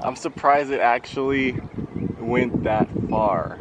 I'm surprised it actually went that far.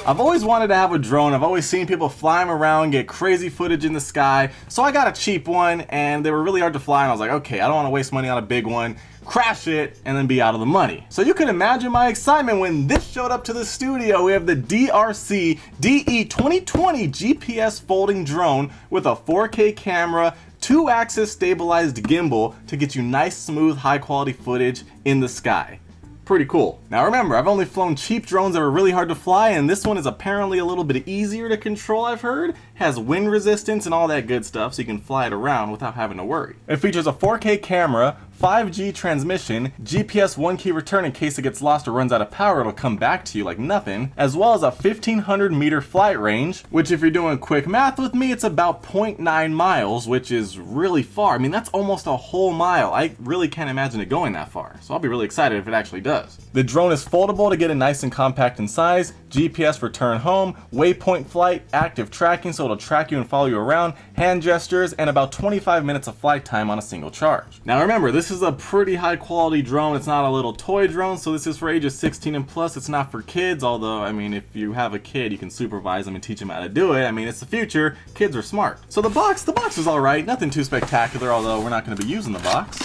I've always wanted to have a drone. I've always seen people fly them around, get crazy footage in the sky. So I got a cheap one and they were really hard to fly and I was like, okay, I don't want to waste money on a big one, crash it, and then be out of the money. So you can imagine my excitement when this showed up to the studio. We have the DEERC DE22 GPS folding drone with a 4K camera, 2-axis stabilized gimbal to get you nice, smooth, high quality footage in the sky. Pretty cool. Now remember, I've only flown cheap drones that were really hard to fly, and this one is apparently a little bit easier to control, I've heard. Has wind resistance and all that good stuff, so you can fly it around without having to worry. It features a 4K camera, 5G transmission, GPS 1-key return in case it gets lost or runs out of power, it'll come back to you like nothing, as well as a 1,500 meter flight range, which if you're doing quick math with me, it's about 0.9 miles, which is really far. I mean, that's almost a whole mile. I really can't imagine it going that far, so I'll be really excited if it actually does. The drone is foldable to get it nice and compact in size, GPS return home, waypoint flight, active tracking so it'll track you and follow you around, hand gestures, and about 25 minutes of flight time on a single charge. Now remember, this is a pretty high quality drone. It's not a little toy drone, so this is for ages 16 and plus. It's not for kids, although, I mean, if you have a kid, you can supervise them and teach them how to do it. I mean, it's the future. Kids are smart. So the box is all right. Nothing too spectacular, although we're not going to be using the box.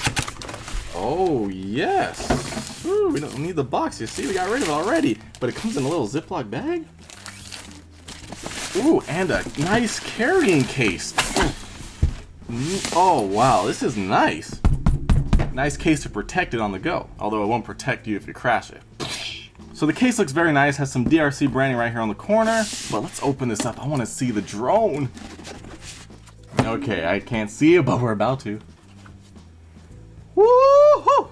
Oh, yes. Ooh, we don't need the box. You see, we got rid of it already. But it comes in a little Ziploc bag. Ooh, and a nice carrying case. Oh, wow, this is nice. Nice case to protect it on the go, although it won't protect you if you crash it. So the case looks very nice, has some DRC branding right here on the corner, but let's open this up. I want to see the drone. Okay, I can't see it, but we're about to. Woohoo!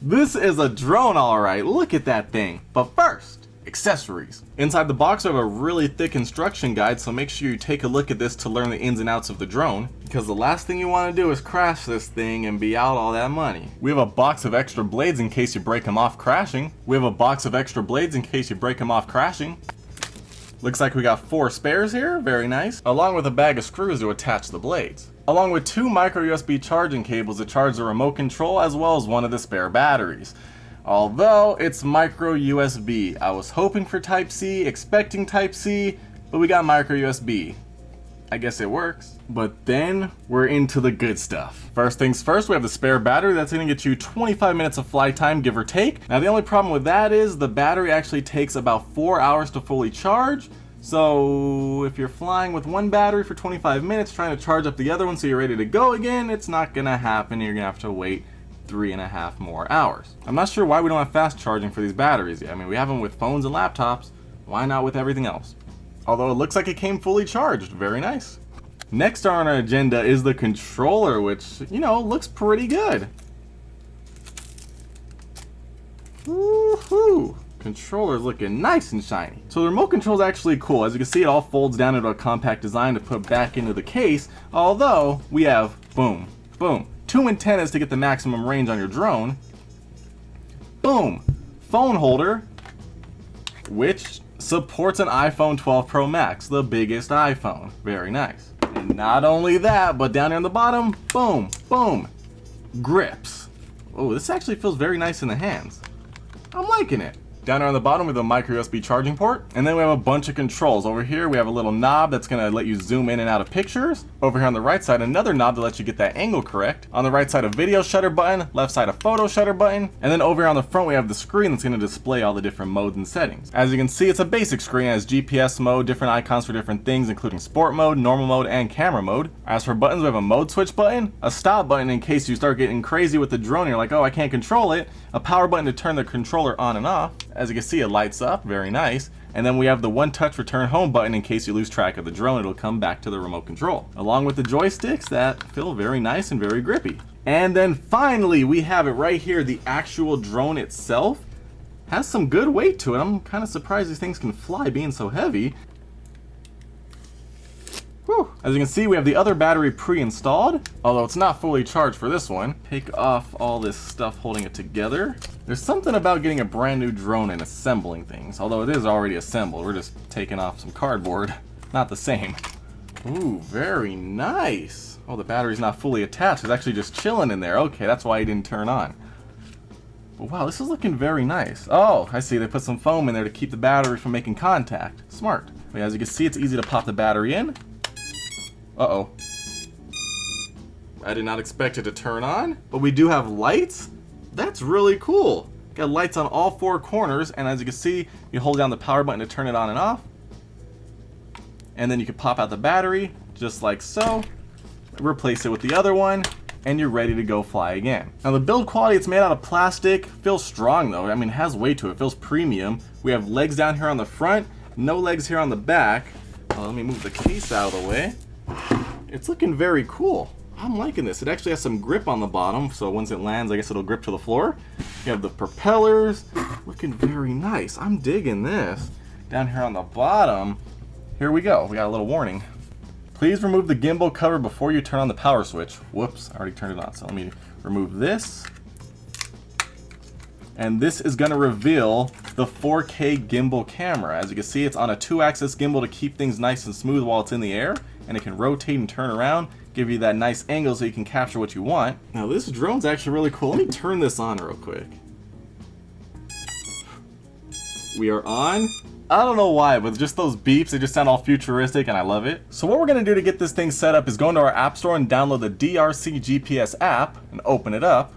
This is a drone, alright. Look at that thing. But first, accessories. Inside the box I have a really thick instruction guide, so make sure you take a look at this to learn the ins and outs of the drone, because the last thing you want to do is crash this thing and be out all that money. We have a box of extra blades in case you break them off crashing. We have a box of extra blades in case you break them off crashing. Looks like we got 4 spares here, very nice, along with a bag of screws to attach the blades. Along with 2 micro USB charging cables to charge the remote control, as well as one of the spare batteries. Although it's micro USB. I was hoping for Type-C, expecting Type-C, but we got micro USB. I guess it works. But then we're into the good stuff. First things first, we have the spare battery. That's going to get you 25 minutes of flight time, give or take. Now the only problem with that is the battery actually takes about 4 hours to fully charge. So if you're flying with one battery for 25 minutes trying to charge up the other one so you're ready to go again, it's not going to happen. You're going to have to wait 3.5 more hours. I'm not sure why we don't have fast charging for these batteries yet. I mean, we have them with phones and laptops. Why not with everything else? Although it looks like it came fully charged. Very nice. Next on our agenda is the controller, which, you know, looks pretty good. Woohoo! Controller's looking nice and shiny. So the remote control is actually cool. As you can see, it all folds down into a compact design to put back into the case. Although we have, boom, boom, 2 antennas to get the maximum range on your drone. Boom, phone holder, which supports an iPhone 12 Pro Max, the biggest iPhone. Very nice. And not only that, but down here on the bottom, boom, boom, grips. Oh, this actually feels very nice in the hands. I'm liking it. Down here on the bottom we have a micro USB charging port, and then we have a bunch of controls. Over here we have a little knob that's going to let you zoom in and out of pictures. Over here on the right side, another knob to let you get that angle correct. On the right side, a video shutter button, left side, a photo shutter button, and then over here on the front we have the screen that's going to display all the different modes and settings. As you can see, it's a basic screen. It has GPS mode, different icons for different things, including sport mode, normal mode, and camera mode. As for buttons, we have a mode switch button, a stop button in case you start getting crazy with the drone and you're like, oh, I can't control it, a power button to turn the controller on and off. As you can see, it lights up, very nice. And then we have the one-touch return home button in case you lose track of the drone. It'll come back to the remote control, along with the joysticks that feel very nice and very grippy. And then finally, we have it right here. The actual drone itself has some good weight to it. I'm kind of surprised these things can fly being so heavy. Whew. As you can see, we have the other battery pre-installed, although it's not fully charged for this one. Take off all this stuff holding it together. There's something about getting a brand new drone and assembling things, although it is already assembled. We're just taking off some cardboard. Not the same. Ooh, very nice. Oh, the battery's not fully attached. It's actually just chilling in there. Okay, that's why it didn't turn on. But wow, this is looking very nice. Oh, I see. They put some foam in there to keep the battery from making contact. Smart. But as you can see, it's easy to pop the battery in. Uh-oh. I did not expect it to turn on, but we do have lights. That's really cool. Got lights on all 4 corners, and as you can see, you hold down the power button to turn it on and off. And then you can pop out the battery, just like so. Replace it with the other one, and you're ready to go fly again. Now the build quality, it's made out of plastic, feels strong though. I mean, it has weight to it, feels premium. We have legs down here on the front, no legs here on the back. Let me move the case out of the way. It's looking very cool. I'm liking this. It actually has some grip on the bottom, so once it lands, I guess it'll grip to the floor. You have the propellers, looking very nice. I'm digging this. Down here on the bottom, here we go. We got a little warning. Please remove the gimbal cover before you turn on the power switch. Whoops, I already turned it on. So let me remove this. And this is gonna reveal the 4K gimbal camera. As you can see, it's on a 2-axis gimbal to keep things nice and smooth while it's in the air. And it can rotate and turn around, give you that nice angle so you can capture what you want. Now this drone's actually really cool. Let me turn this on real quick. We are on. I don't know why, but just those beeps, they just sound all futuristic and I love it. So what we're gonna do to get this thing set up is go into our app store and download the DRC GPS app and open it up.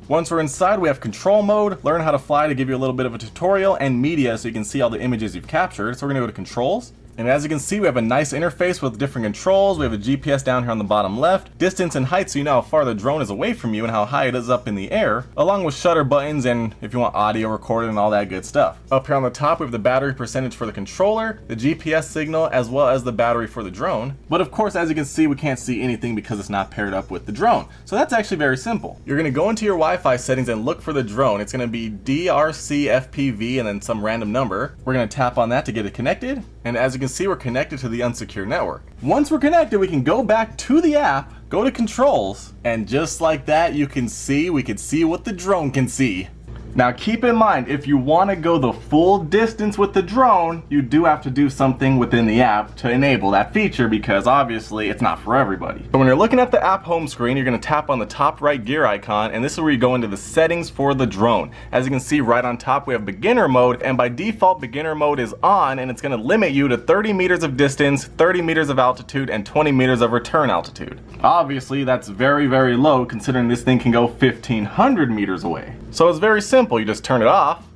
Once we're inside, we have control mode, learn how to fly to give you a little bit of a tutorial, and media so you can see all the images you've captured. So we're gonna go to controls. And as you can see, we have a nice interface with different controls. We have a GPS down here on the bottom left, distance and height so you know how far the drone is away from you and how high it is up in the air, along with shutter buttons and if you want audio recorded and all that good stuff. Up here on the top, we have the battery percentage for the controller, the GPS signal, as well as the battery for the drone. But of course, as you can see, we can't see anything because it's not paired up with the drone. So that's actually very simple. You're gonna go into your Wi-Fi settings and look for the drone. It's gonna be DRC FPV and then some random number. We're gonna tap on that to get it connected. And as you can see, we're connected to the unsecure network. Once we're connected, we can go back to the app, go to controls, and just like that, we can see what the drone can see. Now keep in mind, if you want to go the full distance with the drone, you do have to do something within the app to enable that feature because obviously it's not for everybody. So when you're looking at the app home screen, you're going to tap on the top right gear icon, and this is where you go into the settings for the drone. As you can see right on top, we have beginner mode, and by default beginner mode is on, and it's going to limit you to 30 meters of distance, 30 meters of altitude, and 20 meters of return altitude. Obviously that's very, very low considering this thing can go 1,500 meters away. So it's very simple, you just turn it off,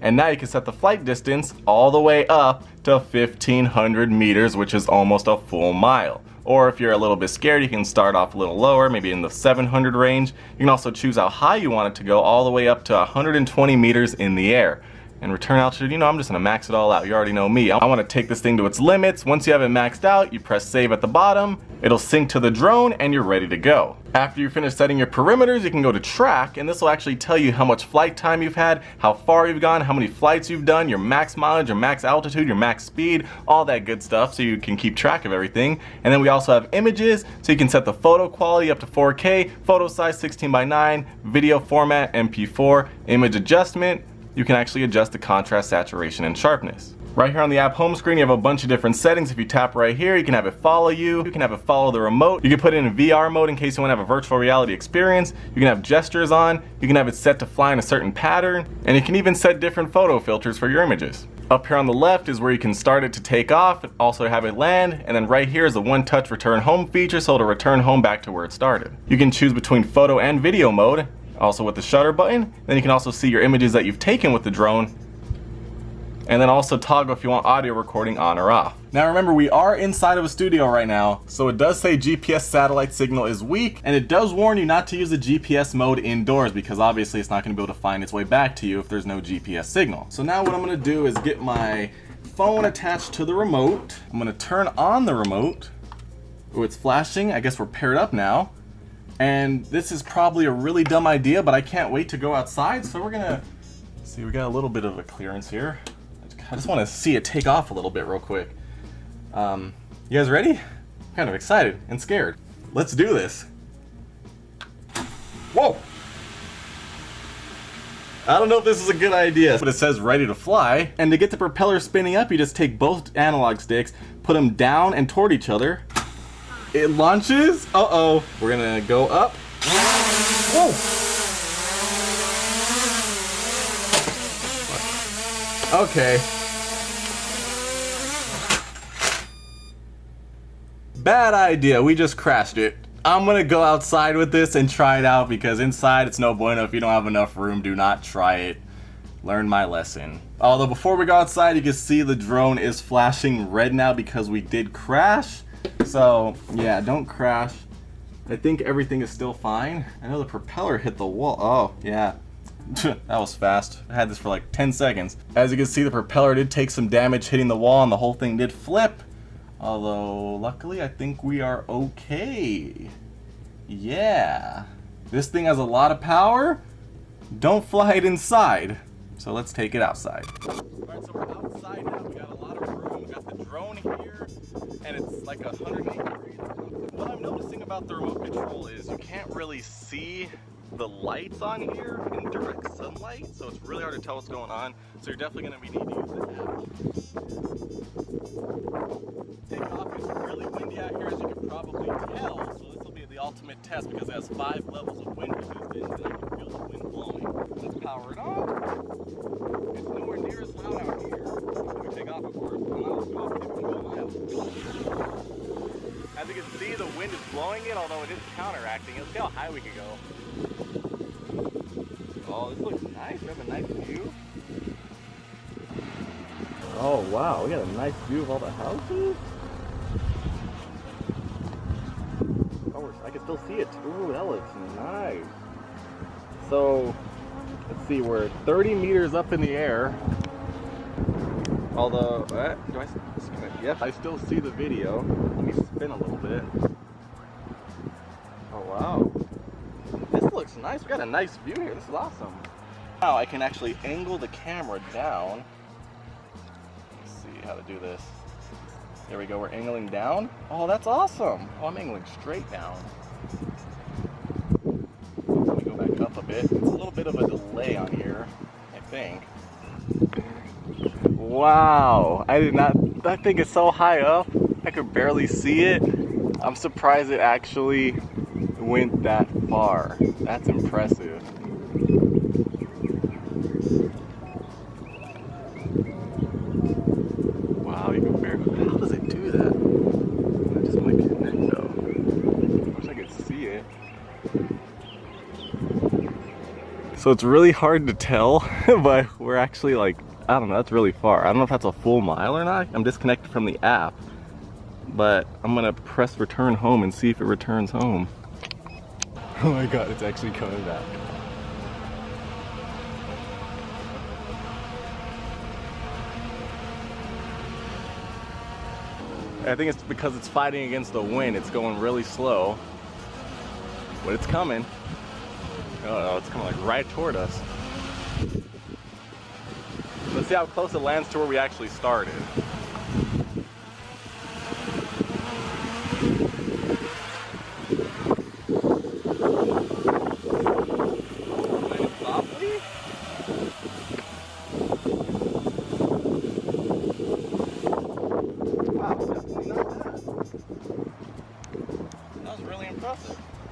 and now you can set the flight distance all the way up to 1,500 meters, which is almost a full mile. Or if you're a little bit scared, you can start off a little lower, maybe in the 700 range. You can also choose how high you want it to go, all the way up to 120 meters in the air. And return altitude, you know, I'm just gonna max it all out. You already know me. I wanna take this thing to its limits. Once you have it maxed out, you press save at the bottom, it'll sync to the drone, and you're ready to go. After you finish setting your perimeters, you can go to track, and this will actually tell you how much flight time you've had, how far you've gone, how many flights you've done, your max mileage, your max altitude, your max speed, all that good stuff, so you can keep track of everything. And then we also have images, so you can set the photo quality up to 4K, photo size 16:9, video format MP4, image adjustment. You can actually adjust the contrast, saturation, and sharpness. Right here on the app home screen, you have a bunch of different settings. If you tap right here, you can have it follow you. You can have it follow the remote. You can put it in VR mode in case you want to have a virtual reality experience. You can have gestures on. You can have it set to fly in a certain pattern. And you can even set different photo filters for your images. Up here on the left is where you can start it to take off, also have it land, and then right here is the one-touch return home feature, so it'll return home back to where it started. You can choose between photo and video mode, also with the shutter button. Then you can also see your images that you've taken with the drone, and then also toggle if you want audio recording on or off. Now remember, we are inside of a studio right now, so it does say GPS satellite signal is weak, and it does warn you not to use the GPS mode indoors because obviously it's not going to be able to find its way back to you if there's no GPS signal. So now what I'm going to do is get my phone attached to the remote. I'm going to turn on the remote. Oh, it's flashing. I guess we're paired up now. And this is probably a really dumb idea, but I can't wait to go outside, so we're gonna see. We got a little bit of a clearance here. I just want to see it take off a little bit real quick. You guys ready? I'm kind of excited and scared. Let's do this. Whoa! I don't know if this is a good idea, but it says ready to fly. And to get the propeller spinning up, you just take both analog sticks, put them down and toward each other. It launches. Uh-oh. We're gonna go up. Whoa. Okay. Bad idea. We just crashed it. I'm gonna go outside with this and try it out because inside it's no bueno. If you don't have enough room, do not try it. Learn my lesson. Although before we go outside, you can see the drone is flashing red now because we did crash. So yeah, don't crash. I think everything is still fine. I know the propeller hit the wall. Oh yeah, that was fast. I had this for like 10 seconds. As you can see, the propeller did take some damage hitting the wall and the whole thing did flip. Although, luckily, I think we are okay. Yeah. This thing has a lot of power. Don't fly it inside. So let's take it outside. Alright, so we're outside now. We got a lot of room. We got the drone here, and it's like 108 degrees. What I'm noticing about the remote control is you can't really see the lights on here in direct sunlight, so it's really hard to tell what's going on. So you're definitely going to need to use the app. Takeoff is really windy out here, as you can probably tell. So this will be the ultimate test because it has 5 levels of wind resistance, and I can feel the wind blowing. Let's power it on. It's nowhere near as loud out here. When we take off, of course. Come on, let's go up. See if we can go miles. As you can see, the wind is blowing it, although it is counteracting. Let's see how high we can go. Oh, this looks nice. We have a nice view. Oh wow, we got a nice view of all the houses. Oh, I can still see it. Ooh, that looks nice. So, let's see, we're 30 meters up in the air. Although, do I? Yep, I still see the video. Let me spin a little bit. Oh wow. This looks nice. We got a nice view here. This is awesome. Now I can actually angle the camera down. Let's see how to do this. There we go. We're angling down. Oh, that's awesome. Oh, I'm angling straight down. Let me go back up a bit. It's a little bit of a delay on here, I think. Wow. I did not. That thing is so high up. I could barely see it. I'm surprised it actually went that far. That's impressive. Wow, you can barely. How does it do that? I just want to connect though. Wish I could see it. So it's really hard to tell, but we're actually like, I don't know, that's really far. I don't know if that's a full mile or not. I'm disconnected from the app, but I'm gonna press return home and see if it returns home. Oh my god, it's actually coming back. I think it's because it's fighting against the wind. It's going really slow, but it's coming. Oh no, it's coming like right toward us. Let's see how close it lands to where we actually started.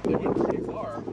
They went pretty far.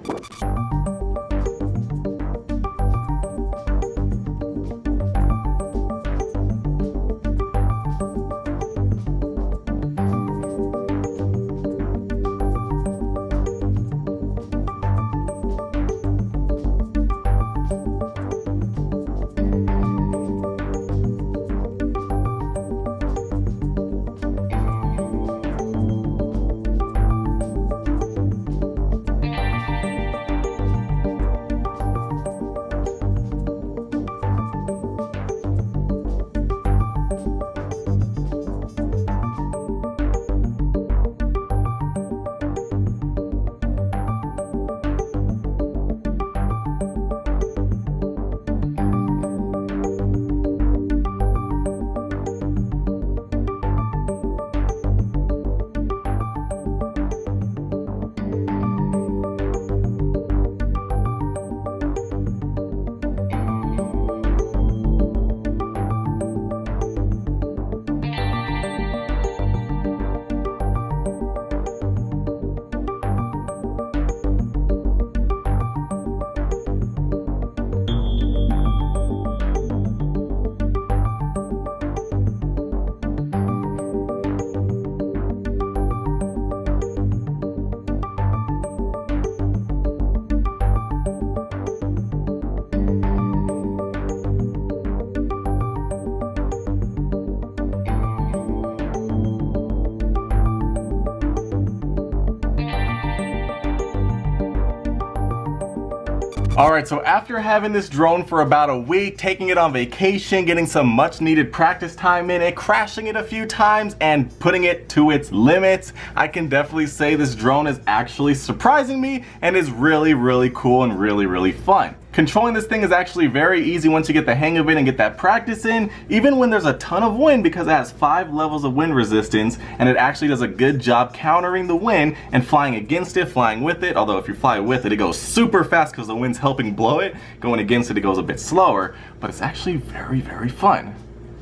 Alright, so after having this drone for about a week, taking it on vacation, getting some much needed practice time in it, crashing it a few times, and putting it to its limits, I can definitely say this drone is actually surprising me and is really, really cool and really, really fun. Controlling this thing is actually very easy once you get the hang of it and get that practice in, even when there's a ton of wind, because it has 5 levels of wind resistance and it actually does a good job countering the wind and flying against it, flying with it. Although if you fly with it, it goes super fast because the wind's helping blow it. Going against it, it goes a bit slower, but it's actually very, very fun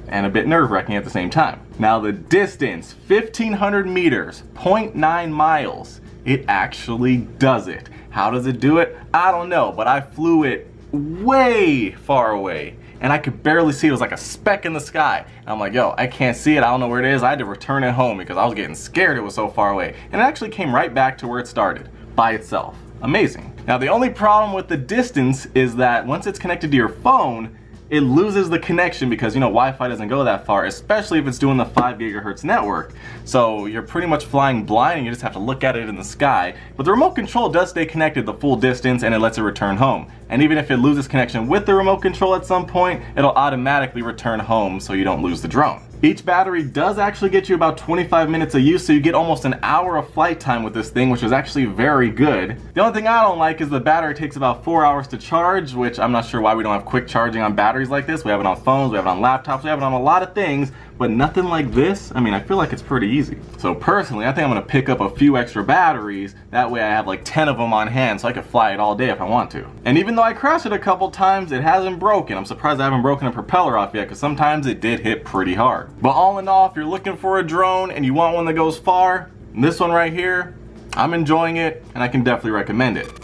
and a bit nerve-wracking at the same time. Now the distance, 1,500 meters, 0.9 miles. It actually does it. How does it do it? I don't know, but I flew it way far away and I could barely see it. It was like a speck in the sky. And I'm like, yo, I can't see it. I don't know where it is. I had to return it home because I was getting scared it was so far away. And it actually came right back to where it started by itself. Amazing. Now the only problem with the distance is that once it's connected to your phone, it loses the connection because, you know, Wi-Fi doesn't go that far, especially if it's doing the 5 gigahertz network. So you're pretty much flying blind and you just have to look at it in the sky. But the remote control does stay connected the full distance and it lets it return home. And even if it loses connection with the remote control at some point, it'll automatically return home so you don't lose the drone. Each battery does actually get you about 25 minutes of use, so you get almost an hour of flight time with this thing, which is actually very good. The only thing I don't like is the battery takes about 4 hours to charge, which I'm not sure why we don't have quick charging on batteries like this. We have it on phones, we have it on laptops, we have it on a lot of things, but nothing like this. I mean, I feel like it's pretty easy. So personally, I think I'm gonna pick up a few extra batteries. That way I have like 10 of them on hand so I could fly it all day if I want to. And even though I crashed it a couple times, it hasn't broken. I'm surprised I haven't broken a propeller off yet because sometimes it did hit pretty hard. But all in all, if you're looking for a drone and you want one that goes far, this one right here, I'm enjoying it and I can definitely recommend it.